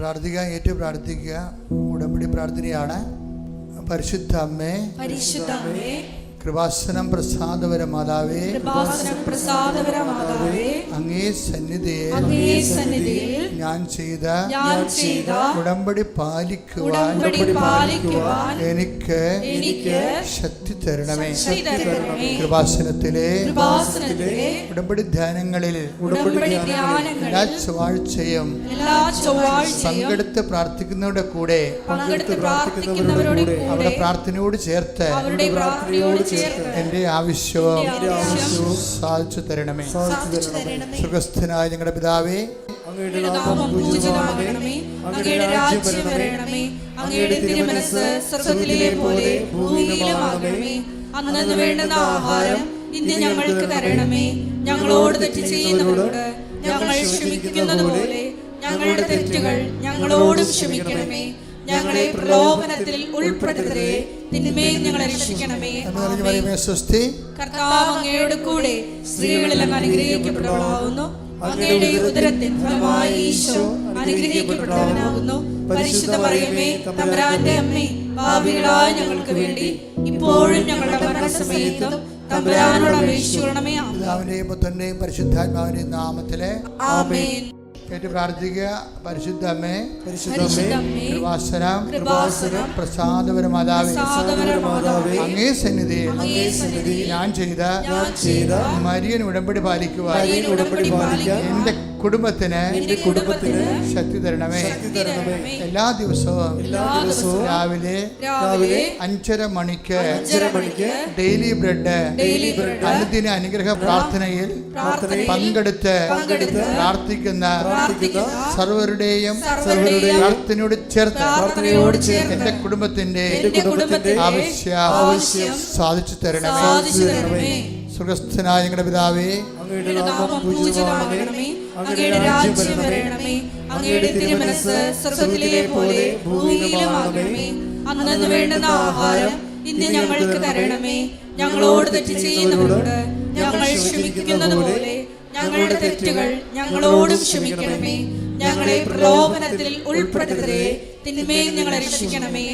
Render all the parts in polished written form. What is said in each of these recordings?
പ്രാർത്ഥിക്കുക, ഏറ്റു പ്രാർത്ഥിക്കുക. ഉടമ്പടി പ്രാർത്ഥനയാണ്. പരിശുദ്ധ അമ്മേ, കൃപാസനം പ്രസാദപര മാതാവേ, അങ്ങേ സന്നിധിയിൽ ഞാൻ ചെയ്ത ഉടമ്പടി പാലിക്കുവാൻ എനിക്ക് ശക്തി തരണമേ. കൃപാസനത്തിലെ ഉടമ്പടി ധ്യാനങ്ങളിൽ എല്ലാ ചൊവ്വാഴ്ചയും പങ്കെടുത്ത് പ്രാർത്ഥിക്കുന്നവരുടെ കൂടെ അവരുടെ പ്രാർത്ഥനയോട് ചേർത്ത് എന്റെ ആവശ്യവും സാധിച്ചു തരണമേ. സുഖസ്ഥനായ ഞങ്ങളുടെ പിതാവേ, അങ്ങയുടെ നാമം പൂജിതമാകണമേ, അങ്ങയുടെ രാജ്യം വരണമേ, അങ്ങയുടെ തിരുമനസ്സ് സ്വർഗ്ഗത്തിലെ പോലെ ഭൂമിയിലുമാകണമേ. അന്നന്ന് വേണ്ടുന്ന ആഹാരം ഇന്ന് ഞങ്ങൾക്ക് തരണമേ. ഞങ്ങളോട് തെറ്റ് ചെയ്യുന്നവരോട് ഞങ്ങൾ ക്ഷമിക്കുന്നത് പോലെ ഞങ്ങളുടെ തെറ്റുകൾ ഞങ്ങളോടും ക്ഷമിക്കണമേ. ഞങ്ങളെ പ്രലോഭനത്തിൽ ഉൾപ്പെടുത്തരുതേ, തിന്മയിൽ ഞങ്ങളെ രക്ഷിക്കണമേ. കർത്താവ് അങ്ങയുടെ കൂടെ സ്ത്രീകളിൽ അങ്ങ് അനുഗ്രഹിക്കപ്പെട്ടവളാകുന്നു. അങ്ങയുടെ ഉദരത്തിൻ ഫലമായി ഈശോ അനുഗ്രഹിക്കപ്പെട്ടവനാകുന്നു. പരിശുദ്ധ മറിയമേ, തമ്പുരാന്റെ അമ്മേ, പാപികളായ ഞങ്ങൾക്ക് വേണ്ടി ഇപ്പോഴും ഞങ്ങളുടെ മരണസമയത്തും തമ്പുരാനോട് അപേക്ഷിക്കണമേ. പിതാവിന്റെയും പുത്രന്റെയും പരിശുദ്ധാത്മാവിന്റെയും നാമത്തിലെ ആമേൻ. കേട്ട് പ്രാർത്ഥിക്കുക. പരിശുദ്ധ അമ്മേ, കൃപാസനം പ്രസാദപര മാതാവേ, അങ്ങേ സന്നിധിയിൽ ഞാൻ ചെയ്ത മരിയൻ ഉടമ്പടി പാലിക്കുവാൻ എന്റെ കുടുംബത്തിന് ശക്തി തരണമേ. എല്ലാ ദിവസവും രാവിലെ 5:30 മണിക്ക് ഡെയിലി ബ്രെഡ് അനുദിന അനുഗ്രഹ പ്രാർത്ഥനയിൽ പങ്കെടുത്ത് പ്രാർത്ഥിക്കുന്ന സർവരുടെയും പ്രാർത്ഥനയോട് ചേർത്ത് എന്റെ കുടുംബത്തിന്റെ ആവശ്യം സാധിച്ചു തരണമേ. സുഖസ്ഥനായ ഞങ്ങളുടെ പിതാവേ, അങ്ങയുടെ നാമം പൂജിതമാകണമേ, അങ്ങയുടെ രാജ്യം വരണമേ, അങ്ങയുടെ തിരുമനസ്സ് സ്വർഗ്ഗത്തിലെ പോലെ ഭൂമിയിലുമാകണമേ. അന്നന്ന് വേണ്ടുന്ന ആഹാരം ഇന്ന് ഞങ്ങൾക്ക് തരണമേ. ഞങ്ങളോട് തെറ്റ് ചെയ്യുന്നവരോട് ഞങ്ങൾ ക്ഷമിക്കുന്നത് പോലെ ഞങ്ങളുടെ തെറ്റുകൾ ഞങ്ങളോടും ക്ഷമിക്കണമേ. ഞങ്ങളെ പ്രലോഭനത്തിൽ ഉൾപ്പെടുത്തരുതേ, തിന്മയിൽ ഞങ്ങളെ രക്ഷിക്കണമേ.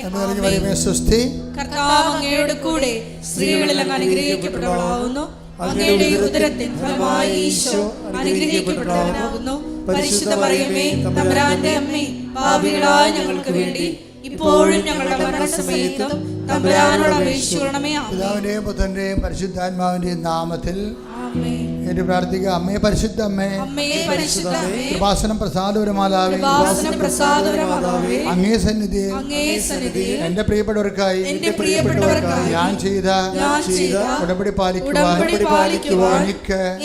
കർത്താവ് അങ്ങയുടെ കൂടെ സ്ത്രീകളിൽ അങ്ങ് അനുഗ്രഹിക്കപ്പെട്ടവളാകുന്നു. അങ്ങയുടെ ഉദരത്തിൻ ഫലമായി ഈശോ അനുഗ്രഹിക്കപ്പെട്ടവനാകുന്നു. പരിശുദ്ധ മറിയമേ, തമ്പുരാന്റെ അമ്മേ, പാപികളായ ഞങ്ങൾക്ക് വേണ്ടി ഇപ്പോഴും ഞങ്ങളുടെ മരണസമയത്തും തമ്പുരാനോട് അപേക്ഷിക്കണമേ. പിതാവിന്റെയും പുത്രന്റെയും പരിശുദ്ധാത്മാവിന്റെയും നാമത്തിൽ എന്റെ പ്രാർത്ഥിക്കുക. അമ്മേ, പരിശുദ്ധ അമ്മേ, കൃപാസനം പ്രസാദപര മാതാവേ, അങ്ങേ സന്നിധിയിൽ എന്റെ പ്രിയപ്പെട്ടവർക്കായി ഞാൻ ചെയ്ത ഉടമ്പടി പാലിക്കുവാൻ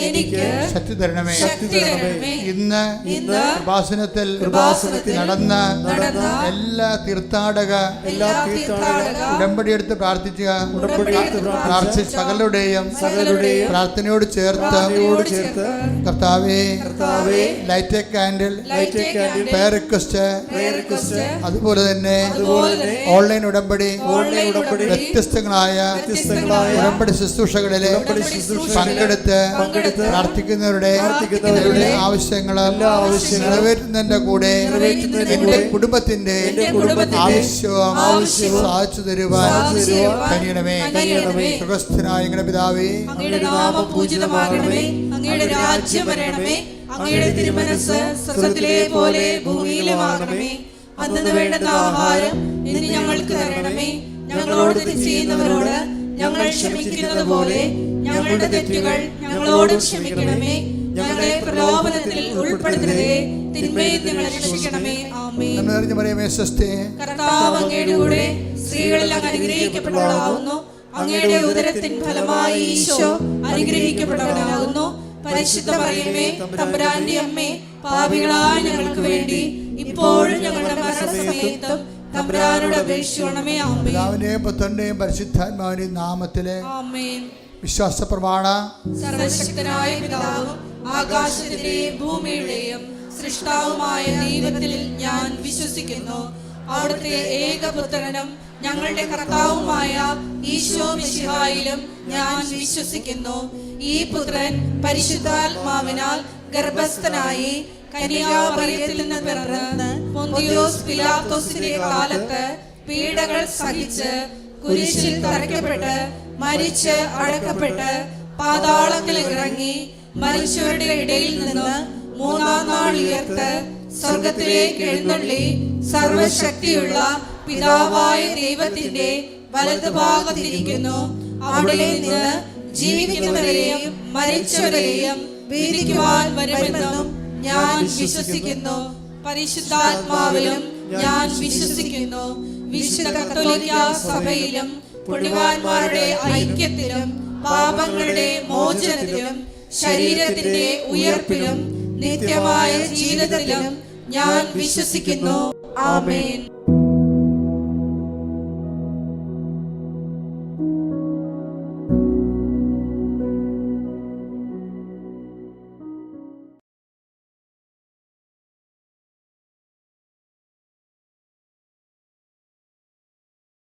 എനിക്ക് ശക്തി തരണമേ. ഇന്ന് കൃപാസനത്തിൽ നടന്ന എല്ലാ തീർത്ഥാടക ഉടമ്പടി എടുത്ത് പ്രാർത്ഥിച്ച സകലരുടെയും പ്രാർത്ഥനയോട് ചേർത്ത് കർത്താവേ, light a candle prayer request, അതുപോലെ തന്നെ ഓൺലൈൻ ഉടമ്പടി വ്യത്യസ്തങ്ങളായ ഉടമ്പടി ശുശ്രൂഷകളിലെ പങ്കെടുത്ത് പ്രാർത്ഥിക്കുന്നവരുടെ ആവശ്യങ്ങൾ നിറവേറ്റുന്നതിന്റെ കൂടെ എന്റെ കുടുംബത്തിന്റെ ആവശ്യവും സാധിച്ചു തരുവാൻ കഴിയണമേ. സുഖസ്ഥനായ ഞങ്ങളുടെ പിതാവേ, അങ്ങയുടെ നാമം പൂജിതമാകണമേ, അങ്ങയുടെ രാജ്യം വരണമേ, അങ്ങയുടെ തിരുമനസ്സ് സ്വർഗ്ഗത്തിലെ പോലെ ഭൂമിയിലുമാകണമേ. അന്നന്ന് വേണ്ടുന്ന ആഹാരം ഇന്ന് ഞങ്ങൾക്ക് തരണമേ. ഞങ്ങളോട് തെറ്റ് ചെയ്യുന്നവരോട് ഞങ്ങൾ ക്ഷമിക്കുന്നത് പോലെ ഞങ്ങളുടെ തെറ്റുകൾ ഞങ്ങളോടും ക്ഷമിക്കണമേ. ഞങ്ങളെ പ്രലോഭനത്തിൽ ഉൾപ്പെടുത്തരുതേ, തിന്മയിൽ ഞങ്ങളെ രക്ഷിക്കണമേ. ആമേൻ. കർത്താവ് അങ്ങയുടെ കൂടെ സ്ത്രീകളിൽ അങ്ങ് അനുഗ്രഹിക്കപ്പെട്ടവളാകുന്നു. അങ്ങയുടെ ഉദരത്തിൻ ഫലമായി ഈശോ അനുഗ്രഹിക്കപ്പെട്ടവനാകുന്നു. പരിശുദ്ധ മറിയമേ, തമ്പുരാന്റെ അമ്മേ, പാപികളായ ഞങ്ങൾക്ക് വേണ്ടി ഇപ്പോഴും ഞങ്ങളുടെ മരണസമയത്തും തമ്പുരാനോട് അപേക്ഷിക്കണമേ. ആമേൻ. പിതാവിന്റെയും പുത്രന്റെയും പരിശുദ്ധാത്മാവിന്റെയും നാമത്തിലെ ആമേൻ. വിശ്വാസ പ്രമാണ. സർവശക്തനായ പിതാവും ആകാശത്തിന്റെയും ഭൂമിയുടെയും സൃഷ്ടാവുമായ ദൈവത്തിൽ ഞാൻ വിശ്വസിക്കുന്നു. അവിടുത്തെ ഏകപുത്രനും ഞങ്ങളുടെ കർത്താവുമായ ഈശോ മിശിഹായിലും ഞാൻ വിശ്വസിക്കുന്നു. ഈ പുത്രൻ പരിശുദ്ധാത്മാവിനാൽ ഗർഭസ്ഥനായി കന്യാമറിയത്തിൽ നിന്ന് പിറന്ന് പൊന്തിയോസ് പിലാത്തോസിന്റെ കാലത്ത് പീഡകൾ സഹിച്ച് കുരിശിൽ തറയ്ക്കപ്പെട്ട് മരിച്ച് അടക്കപ്പെട്ട് പാതാളങ്ങളിൽ ഇറങ്ങി മരിച്ചവരുടെ ഇടയിൽ നിന്ന് മൂന്നാം നാൾ ഉയർത്ത് സ്വർഗത്തിലേക്ക് എഴുന്നള്ളി സർവശക്തിയുള്ള പിതാവായ ദൈവത്തിന്റെ വലതുഭാഗത്തിരിക്കുന്നു. അവിടെ നിന്ന് ജീവിക്കുന്നവരെയും മരിച്ചവരെയും വിധിക്കുവാൻ വരുമെന്നും ഞാൻ വിശ്വസിക്കുന്നു. പരിശുദ്ധാത്മാവിലും ഞാൻ വിശ്വസിക്കുന്നു. വിശുദ്ധ കത്തോലിക്ക സഭയിലും പുണ്യവാന്മാരുടെ ഐക്യത്തിലും പാപങ്ങളുടെ മോചനത്തിലും ശരീരത്തിന്റെ ഉയർപ്പിലും നിത്യമായ ജീവിതത്തിലും ഞാൻ വിശ്വസിക്കുന്നു. ആമേൻ.